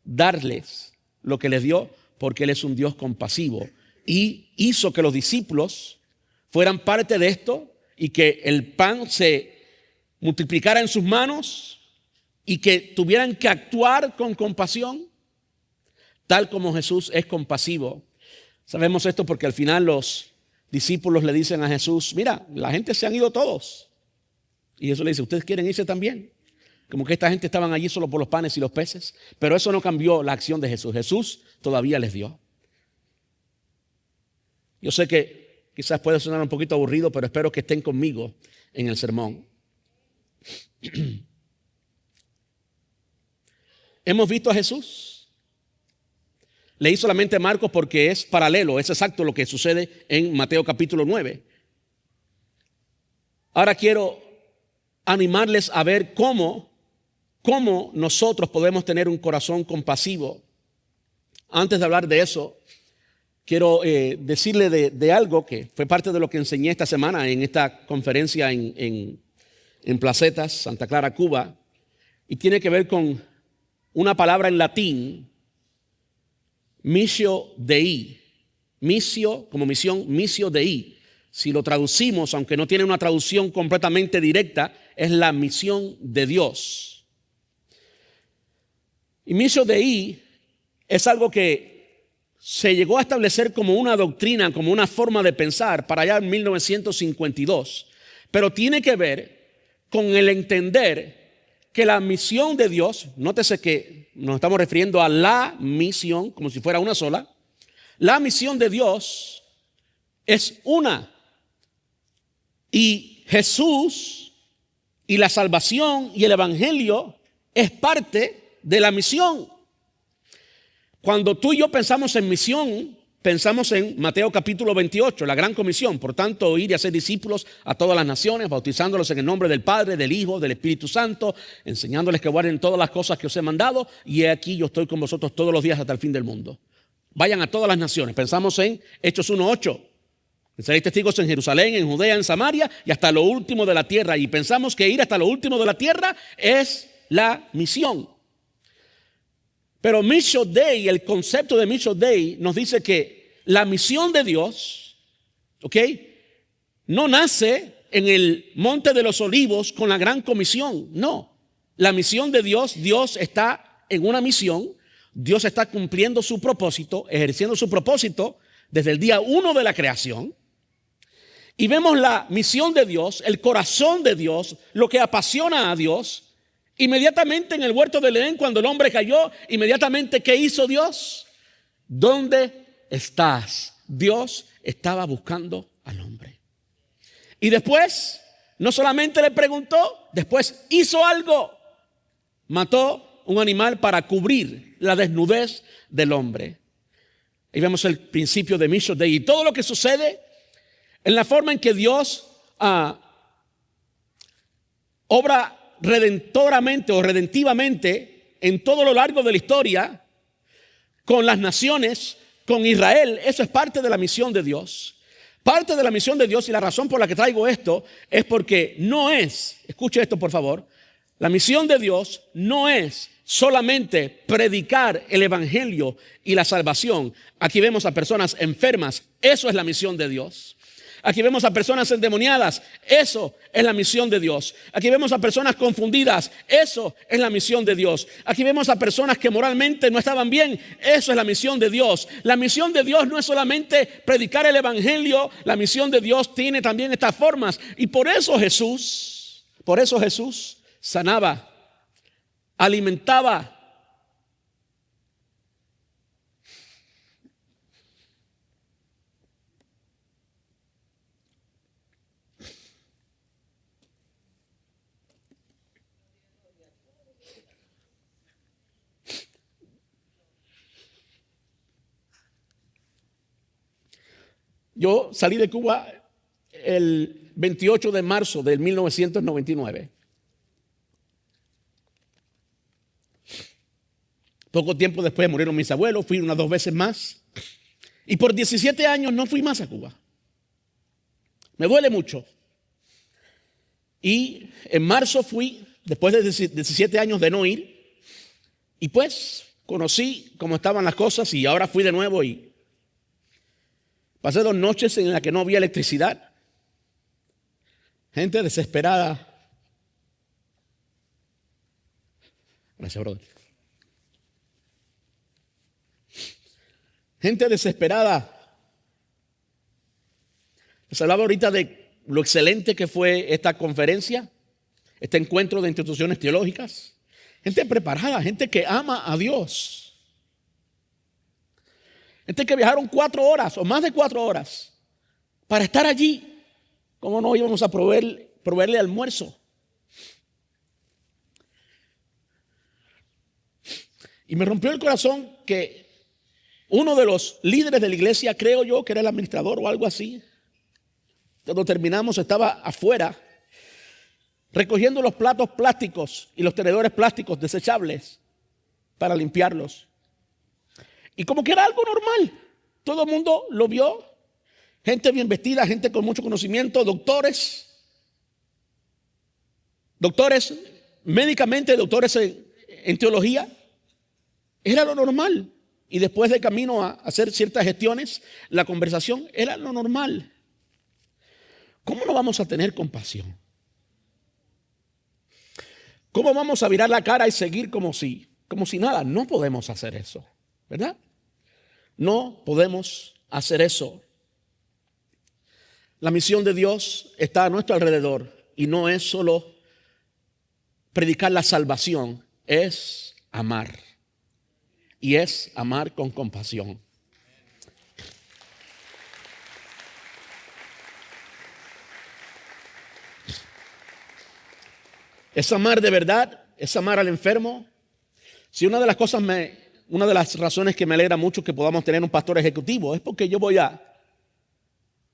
darles lo que les dio porque Él es un Dios compasivo y hizo que los discípulos fueran parte de esto y que el pan se multiplicara en sus manos y que tuvieran que actuar con compasión, tal como Jesús es compasivo. Sabemos esto porque al final los discípulos le dicen a Jesús, mira, la gente se han ido todos. Y Jesús le dice, ¿ustedes quieren irse también? Como que esta gente estaban allí solo por los panes y los peces. Pero eso no cambió la acción de Jesús. Jesús todavía les dio. Yo sé que quizás puede sonar un poquito aburrido, pero espero que estén conmigo en el sermón. Hemos visto a Jesús. Leí solamente Marcos porque es paralelo, es exacto lo que sucede en Mateo capítulo 9. Ahora quiero animarles a ver cómo nosotros podemos tener un corazón compasivo. Antes de hablar de eso, quiero decirle de algo que fue parte de lo que enseñé esta semana en esta conferencia en Placetas, Santa Clara, Cuba, y tiene que ver con una palabra en latín, missio Dei, missio como misión, missio Dei. Si lo traducimos, aunque no tiene una traducción completamente directa, es la misión de Dios. Y missio Dei es algo que se llegó a establecer como una doctrina, como una forma de pensar para allá en 1952, pero tiene que ver con el entender que la misión de Dios, nótese que nos estamos refiriendo a la misión, como si fuera una sola. La misión de Dios es una. Y Jesús y la salvación y el evangelio es parte de la misión. Cuando tú y yo pensamos en misión, pensamos en Mateo capítulo 28, la gran comisión. Por tanto, ir y hacer discípulos a todas las naciones, bautizándolos en el nombre del Padre, del Hijo, del Espíritu Santo, enseñándoles que guarden todas las cosas que os he mandado. Y he aquí, yo estoy con vosotros todos los días hasta el fin del mundo. Vayan a todas las naciones. Pensamos en Hechos 1:8. Seréis testigos en Jerusalén, en Judea, en Samaria y hasta lo último de la tierra. Y pensamos que ir hasta lo último de la tierra es la misión. Pero Mission Day, el concepto de Mission Day nos dice que la misión de Dios, ¿ok?, no nace en el Monte de los Olivos con la gran comisión. No, la misión de Dios, Dios está en una misión. Dios está cumpliendo su propósito, ejerciendo su propósito desde el día 1 de la creación. Y vemos la misión de Dios, el corazón de Dios, lo que apasiona a Dios. Inmediatamente en el huerto del Edén, cuando el hombre cayó, inmediatamente, ¿qué hizo Dios? ¿Dónde estás? Dios estaba buscando al hombre. Y después, no solamente le preguntó, después hizo algo. Mató un animal para cubrir la desnudez del hombre. Ahí vemos el principio de Mission Day. Y todo lo que sucede en la forma en que Dios obra redentoramente o redentivamente en todo lo largo de la historia con las naciones, con Israel. Eso es parte de la misión de Dios. Parte de la misión de Dios, y la razón por la que traigo esto es porque no es, escuche esto por favor, la misión de Dios no es solamente predicar el evangelio y la salvación. Aquí vemos a personas enfermas, eso es la misión de Dios. Aquí vemos a personas endemoniadas, eso es la misión de Dios. Aquí vemos a personas confundidas, eso es la misión de Dios. Aquí vemos a personas que moralmente no estaban bien, eso es la misión de Dios. La misión de Dios no es solamente predicar el evangelio, la misión de Dios tiene también estas formas. Y por eso Jesús sanaba, alimentaba. Yo salí de Cuba el 28 de marzo del 1999. Poco tiempo después murieron mis abuelos, fui unas 2 veces más. Y por 17 años no fui más a Cuba. Me duele mucho. Y en marzo fui, después de 17 años de no ir. Y pues conocí cómo estaban las cosas y ahora fui de nuevo y pasé 2 noches en las que no había electricidad. Gente desesperada. Gracias, brother. Gente desesperada. Les hablaba ahorita de lo excelente que fue esta conferencia, este encuentro de instituciones teológicas. Gente preparada, gente que ama a Dios. Gente que viajaron 4 horas o más de 4 horas para estar allí. ¿Cómo no íbamos a proveerle almuerzo? Y me rompió el corazón que uno de los líderes de la iglesia, creo yo que era el administrador o algo así, cuando terminamos estaba afuera recogiendo los platos plásticos y los tenedores plásticos desechables para limpiarlos. Y como que era algo normal. Todo el mundo lo vio. Gente bien vestida, gente con mucho conocimiento, doctores médicamente, doctores en teología. Era lo normal. Y después de camino a hacer ciertas gestiones, la conversación era lo normal. ¿Cómo no vamos a tener compasión? ¿Cómo vamos a virar la cara y seguir como si nada? No podemos hacer eso, ¿verdad? No podemos hacer eso. La misión de Dios está a nuestro alrededor y no es solo predicar la salvación es amar. Y es amar con compasión. Es amar de verdad, es amar al enfermo. Si una de las razones que me alegra mucho que podamos tener un pastor ejecutivo es porque yo voy a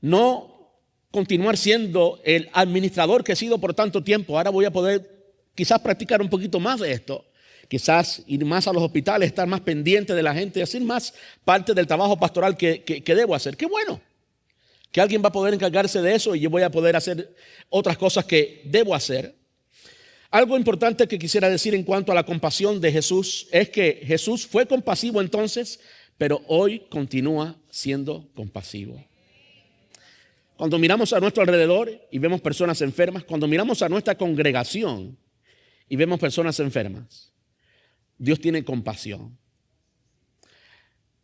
no continuar siendo el administrador que he sido por tanto tiempo. Ahora voy a poder quizás practicar un poquito más de esto. Quizás ir más a los hospitales, estar más pendiente de la gente, hacer más parte del trabajo pastoral que debo hacer. Qué bueno que alguien va a poder encargarse de eso y yo voy a poder hacer otras cosas que debo hacer. Algo importante que quisiera decir en cuanto a la compasión de Jesús es que Jesús fue compasivo entonces, pero hoy continúa siendo compasivo. Cuando miramos a nuestro alrededor y vemos personas enfermas, cuando miramos a nuestra congregación y vemos personas enfermas, Dios tiene compasión.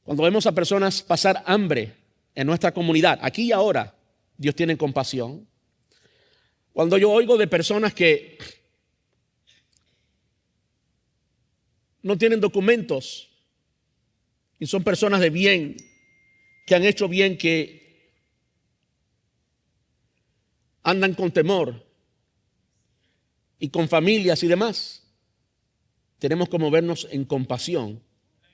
Cuando vemos a personas pasar hambre en nuestra comunidad, aquí y ahora, Dios tiene compasión. Cuando yo oigo de personas que no tienen documentos y son personas de bien, que han hecho bien, que andan con temor y con familias y demás, tenemos que movernos en compasión.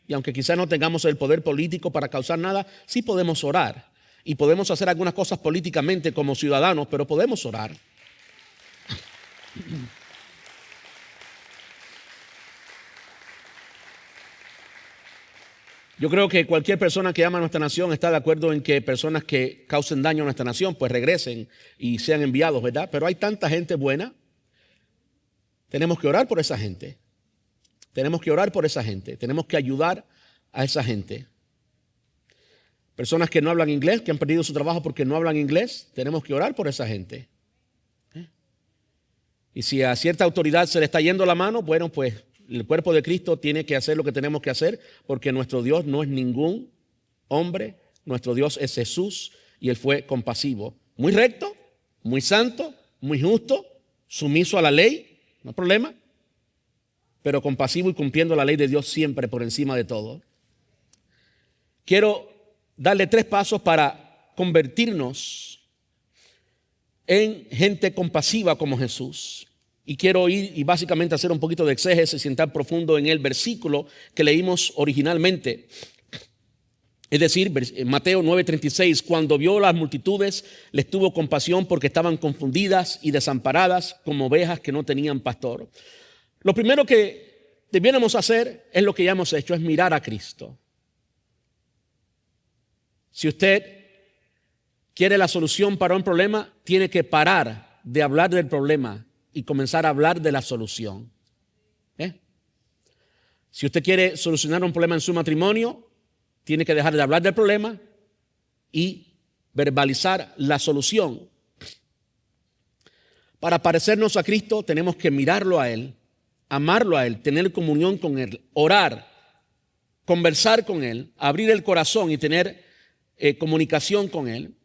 Y aunque quizás no tengamos el poder político para causar nada, sí podemos orar. Y podemos hacer algunas cosas políticamente como ciudadanos, pero podemos orar. Yo creo que cualquier persona que ama a nuestra nación está de acuerdo en que personas que causen daño a nuestra nación pues regresen y sean enviados, ¿verdad? Pero hay tanta gente buena. Tenemos que orar por esa gente. Tenemos que orar por esa gente. Tenemos que ayudar a esa gente. Personas que no hablan inglés, que han perdido su trabajo porque no hablan inglés, tenemos que orar por esa gente. Y si a cierta autoridad se le está yendo la mano, bueno, pues el cuerpo de Cristo tiene que hacer lo que tenemos que hacer, porque nuestro Dios no es ningún hombre, nuestro Dios es Jesús y Él fue compasivo. Muy recto, muy santo, muy justo, sumiso a la ley, no hay problema, pero compasivo y cumpliendo la ley de Dios siempre por encima de todo. Quiero darle 3 pasos para convertirnos en gente compasiva como Jesús. Y quiero ir y básicamente hacer un poquito de exégesis y entrar profundo en el versículo que leímos originalmente. Es decir, Mateo 9:36, cuando vio las multitudes, les tuvo compasión porque estaban confundidas y desamparadas como ovejas que no tenían pastor. Lo primero que debiéramos hacer es lo que ya hemos hecho, es mirar a Cristo. Si usted quiere la solución para un problema, tiene que parar de hablar del problema y comenzar a hablar de la solución. Si usted quiere solucionar un problema en su matrimonio, tiene que dejar de hablar del problema y verbalizar la solución. Para parecernos a Cristo tenemos que mirarlo a Él, amarlo a Él, tener comunión con Él, orar, conversar con Él, abrir el corazón y tener comunicación con Él.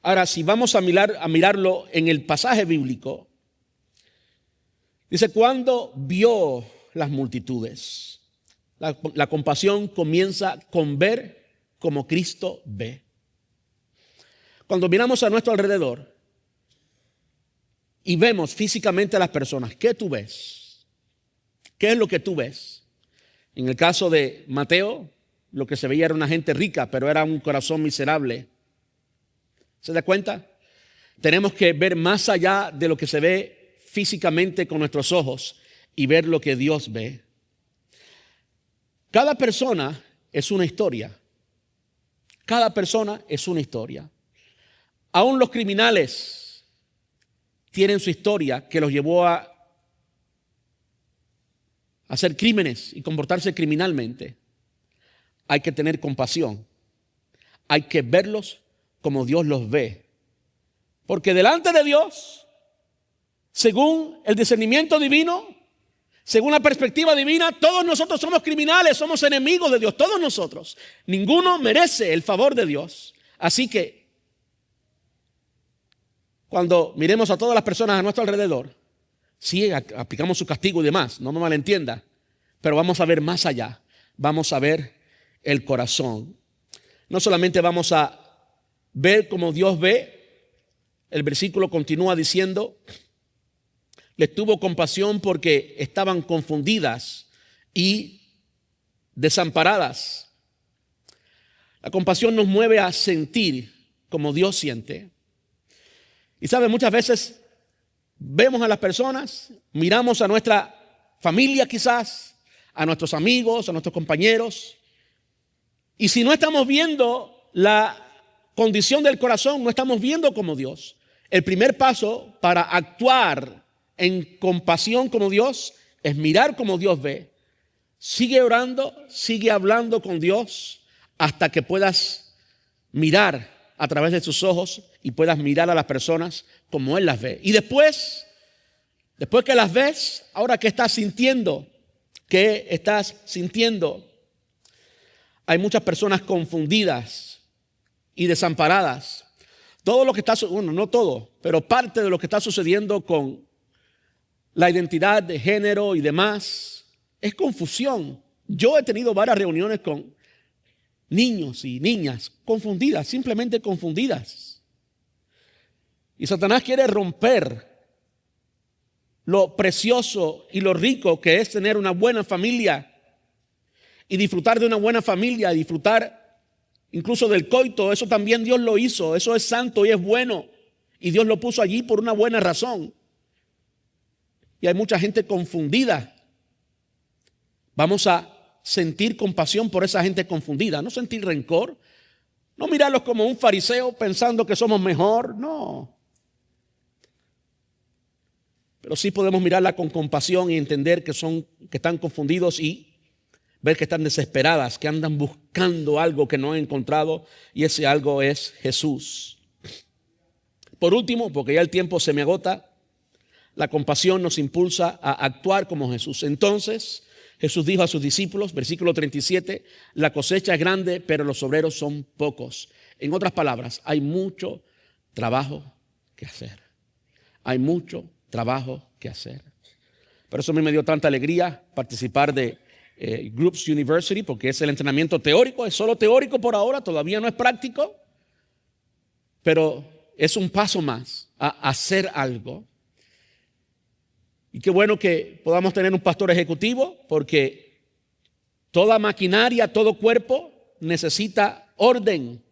Ahora, si vamos a mirarlo en el pasaje bíblico, dice, cuando vio las multitudes. La compasión comienza con ver como Cristo ve. Cuando miramos a nuestro alrededor y vemos físicamente a las personas, ¿qué tú ves? ¿Qué es lo que tú ves? En el caso de Mateo, lo que se veía era una gente rica, pero era un corazón miserable. ¿Se da cuenta? Tenemos que ver más allá de lo que se ve físicamente con nuestros ojos y ver lo que Dios ve. Cada persona es una historia. Cada persona es una historia. Aún los criminales tienen su historia que los llevó a hacer crímenes y comportarse criminalmente. Hay que tener compasión. Hay que verlos como Dios los ve. Porque delante de Dios, según el discernimiento divino, según la perspectiva divina, todos nosotros somos criminales, somos enemigos de Dios, todos nosotros. Ninguno merece el favor de Dios. Así que, cuando miremos a todas las personas a nuestro alrededor, Sí, aplicamos su castigo y demás, no me malentienda, pero vamos a ver más allá. Vamos a ver el corazón. No solamente vamos a ver como Dios ve, el versículo continúa diciendo, les tuvo compasión porque estaban confundidas y desamparadas. La compasión nos mueve a sentir como Dios siente. Y sabe, muchas veces vemos a las personas, miramos a nuestra familia quizás, a nuestros amigos, a nuestros compañeros, y si no estamos viendo la condición del corazón, no estamos viendo como Dios. El primer paso para actuar en compasión como Dios es mirar como Dios ve. Sigue orando, sigue hablando con Dios hasta que puedas mirar a través de sus ojos y puedas mirar a las personas como Él las ve. Y después que las ves, ahora ¿qué estás sintiendo? ¿Qué estás sintiendo? Hay muchas personas confundidas y desamparadas. Todo lo que está, bueno, no todo, pero parte de lo que está sucediendo con la identidad de género y demás es confusión. Yo he tenido varias reuniones con niños y niñas confundidas, simplemente confundidas. Y Satanás quiere romper lo precioso y lo rico que es tener una buena familia y disfrutar de una buena familia, disfrutar incluso del coito. Eso también Dios lo hizo, eso es santo y es bueno, y Dios lo puso allí por una buena razón. Y hay mucha gente confundida. Vamos a sentir compasión por esa gente confundida, no sentir rencor, no mirarlos como un fariseo pensando que somos mejor, no. Pero sí podemos mirarla con compasión y entender que están confundidos y ver que están desesperadas, que andan buscando algo que no han encontrado, y ese algo es Jesús. Por último, porque ya el tiempo se me agota, la compasión nos impulsa a actuar como Jesús. Entonces Jesús dijo a sus discípulos, versículo 37, la cosecha es grande, pero los obreros son pocos. En otras palabras, hay mucho trabajo que hacer. Hay mucho trabajo que hacer. Por eso a mí me dio tanta alegría participar de Groups University, porque es el entrenamiento teórico, es solo teórico por ahora, todavía no es práctico, pero es un paso más a hacer algo. Y qué bueno que podamos tener un pastor ejecutivo, porque toda maquinaria, todo cuerpo necesita orden,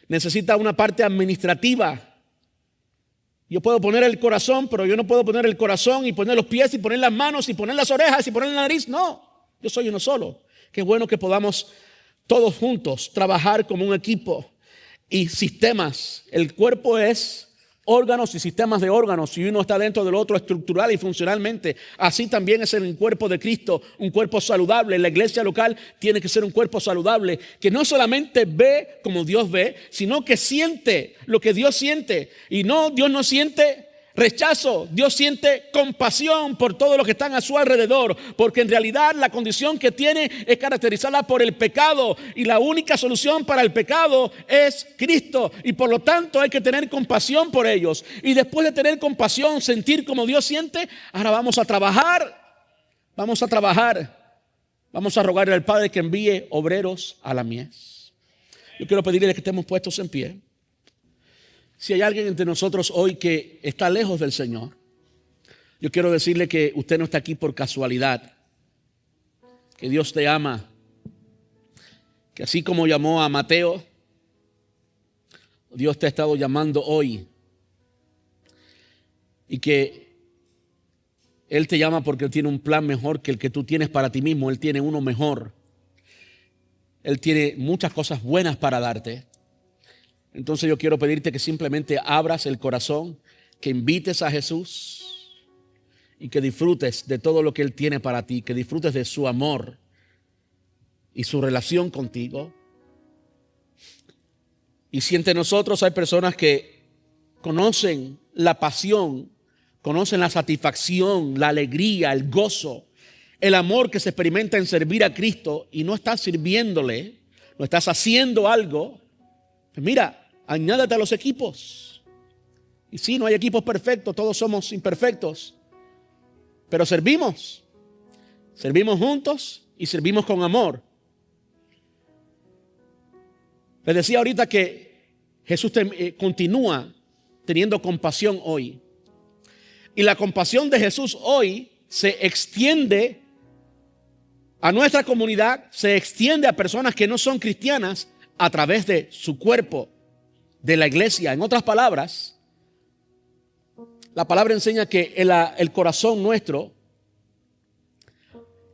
necesita una parte administrativa. Yo puedo poner el corazón, pero yo no puedo poner el corazón y poner los pies y poner las manos y poner las orejas y poner la nariz. No, yo soy uno solo. Qué bueno que podamos todos juntos trabajar como un equipo y sistemas. El cuerpo es órganos y sistemas de órganos, y uno está dentro del otro estructural y funcionalmente. Así también es el cuerpo de Cristo, un cuerpo saludable. La iglesia local tiene que ser un cuerpo saludable, que no solamente ve como Dios ve, sino que siente lo que Dios siente. Y no, Dios no siente rechazo, Dios siente compasión por todos los que están a su alrededor, porque en realidad la condición que tiene es caracterizada por el pecado, y la única solución para el pecado es Cristo, y por lo tanto hay que tener compasión por ellos. Y después de tener compasión, sentir como Dios siente, ahora vamos a trabajar, vamos a rogarle al Padre que envíe obreros a la mies. Yo quiero pedirle que estemos puestos en pie. Si hay alguien entre nosotros hoy que está lejos del Señor, yo quiero decirle que usted no está aquí por casualidad, que Dios te ama, que así como llamó a Mateo, Dios te ha estado llamando hoy, y que Él te llama porque Él tiene un plan mejor que el que tú tienes para ti mismo. Él tiene uno mejor. Él tiene muchas cosas buenas para darte. Entonces yo quiero pedirte que simplemente abras el corazón, que invites a Jesús y que disfrutes de todo lo que Él tiene para ti, que disfrutes de su amor y su relación contigo. Y si entre nosotros hay personas que conocen la pasión, conocen la satisfacción, la alegría, el gozo, el amor que se experimenta en servir a Cristo, y no estás sirviéndole, no estás haciendo algo, pues mira, añádete a los equipos. Y sí, no hay equipos perfectos, todos somos imperfectos. pero servimos. Servimos juntos y servimos con amor. Les decía ahorita que Jesús continúa teniendo compasión hoy. Y la compasión de Jesús hoy se extiende a nuestra comunidad, se extiende a personas que no son cristianas a través de su cuerpo, de la iglesia. En otras palabras, la palabra enseña que el corazón nuestro,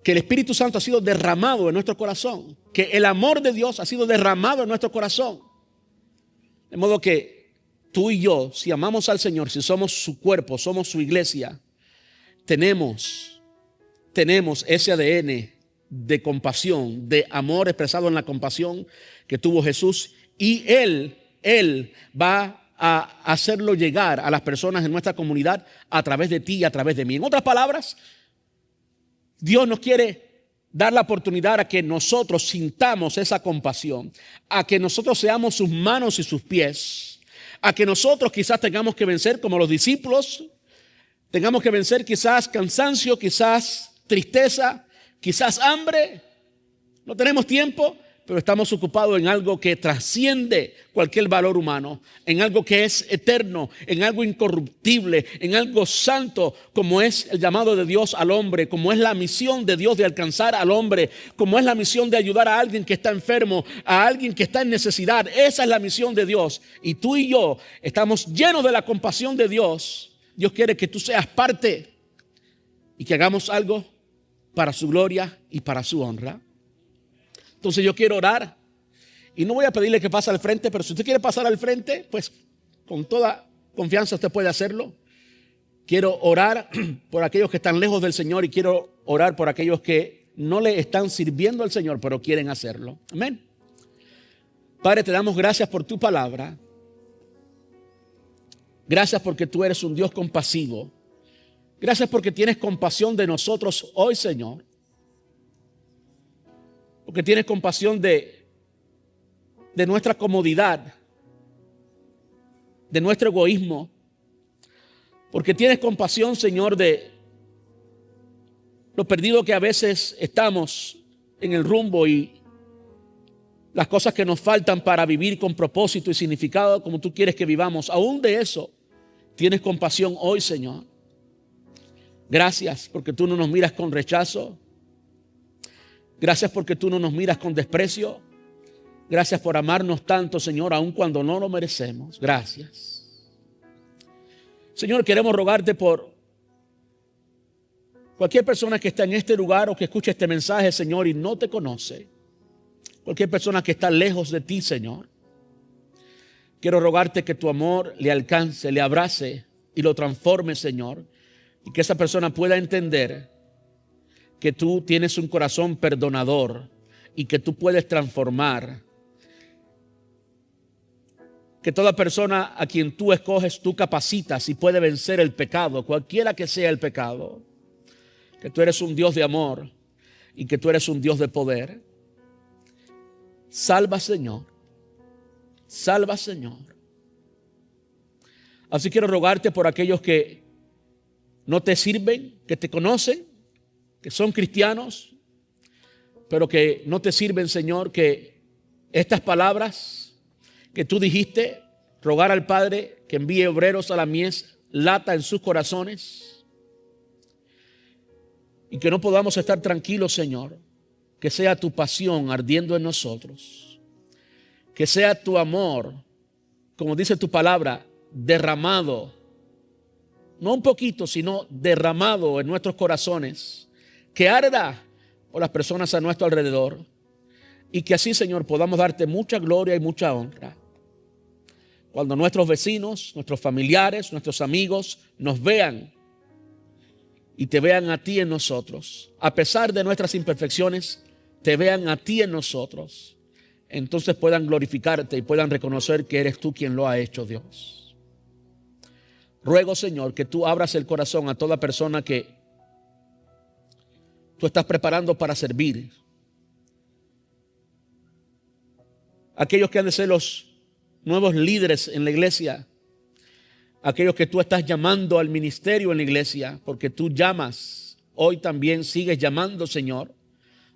que el Espíritu Santo ha sido derramado en nuestro corazón, que el amor de Dios ha sido derramado en nuestro corazón. De modo que tú y yo, si amamos al Señor, si somos su cuerpo, somos su iglesia, tenemos ese ADN de compasión, de amor expresado en la compasión que tuvo Jesús, y Él va a hacerlo llegar a las personas en nuestra comunidad a través de ti y a través de mí. En otras palabras, Dios nos quiere dar la oportunidad a que nosotros sintamos esa compasión, a que nosotros seamos sus manos y sus pies, a que nosotros quizás tengamos que vencer como los discípulos, tengamos que vencer quizás cansancio, quizás tristeza, quizás hambre. No tenemos tiempo, pero estamos ocupados en algo que trasciende cualquier valor humano, en algo que es eterno, en algo incorruptible, en algo santo, como es el llamado de Dios al hombre, como es la misión de Dios de alcanzar al hombre, como es la misión de ayudar a alguien que está enfermo, a alguien que está en necesidad. Esa es la misión de Dios. Y tú y yo estamos llenos de la compasión de Dios. Dios quiere que tú seas parte y que hagamos algo para su gloria y para su honra. Entonces yo quiero orar y no voy a pedirle que pase al frente, pero si usted quiere pasar al frente, pues con toda confianza usted puede hacerlo. Quiero orar por aquellos que están lejos del Señor y quiero orar por aquellos que no le están sirviendo al Señor, pero quieren hacerlo. Amén. Padre, te damos gracias por tu palabra. Gracias porque tú eres un Dios compasivo. Gracias porque tienes compasión de nosotros hoy, Señor. Porque tienes compasión de nuestra comodidad, de nuestro egoísmo. Porque tienes compasión, Señor, de lo perdido que a veces estamos en el rumbo y las cosas que nos faltan para vivir con propósito y significado como tú quieres que vivamos. Aún de eso, tienes compasión hoy, Señor. Gracias porque tú no nos miras con rechazo. Gracias porque tú no nos miras con desprecio. Gracias por amarnos tanto, Señor, aun cuando no lo merecemos. Gracias. Señor, queremos rogarte por cualquier persona que está en este lugar o que escuche este mensaje, Señor, y no te conoce. Cualquier persona que está lejos de ti, Señor. Quiero rogarte que tu amor le alcance, le abrace y lo transforme, Señor. Y que esa persona pueda entender que tú tienes un corazón perdonador y que tú puedes transformar. Que toda persona a quien tú escoges, tú capacitas y puede vencer el pecado, cualquiera que sea el pecado. Que tú eres un Dios de amor y que tú eres un Dios de poder. Salva, Señor. Salva, Señor. Así quiero rogarte por aquellos que no te sirven, que te conocen, que son cristianos, pero que no te sirven, Señor, que estas palabras que tú dijiste, rogar al Padre que envíe obreros a la mies, lata en sus corazones, y que no podamos estar tranquilos, Señor, que sea tu pasión ardiendo en nosotros, que sea tu amor, como dice tu palabra, derramado, no un poquito, sino derramado en nuestros corazones, que arda por las personas a nuestro alrededor y que así, Señor, podamos darte mucha gloria y mucha honra. Cuando nuestros vecinos, nuestros familiares, nuestros amigos nos vean y te vean a ti en nosotros, a pesar de nuestras imperfecciones, te vean a ti en nosotros, entonces puedan glorificarte y puedan reconocer que eres tú quien lo ha hecho, Dios. Ruego, Señor, que tú abras el corazón a toda persona que tú estás preparando para servir. Aquellos que han de ser los nuevos líderes en la iglesia. aquellos que tú estás llamando al ministerio en la iglesia, porque tú llamas, hoy también sigues llamando, Señor,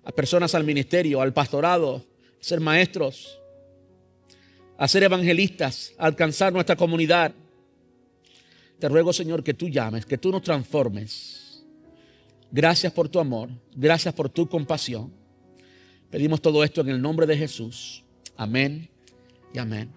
a personas al ministerio, al pastorado, a ser maestros, a ser evangelistas, a alcanzar nuestra comunidad. Te ruego, Señor, que tú llames, que tú nos transformes. Gracias por tu amor, gracias por tu compasión. Pedimos todo esto en el nombre de Jesús. Amén y amén.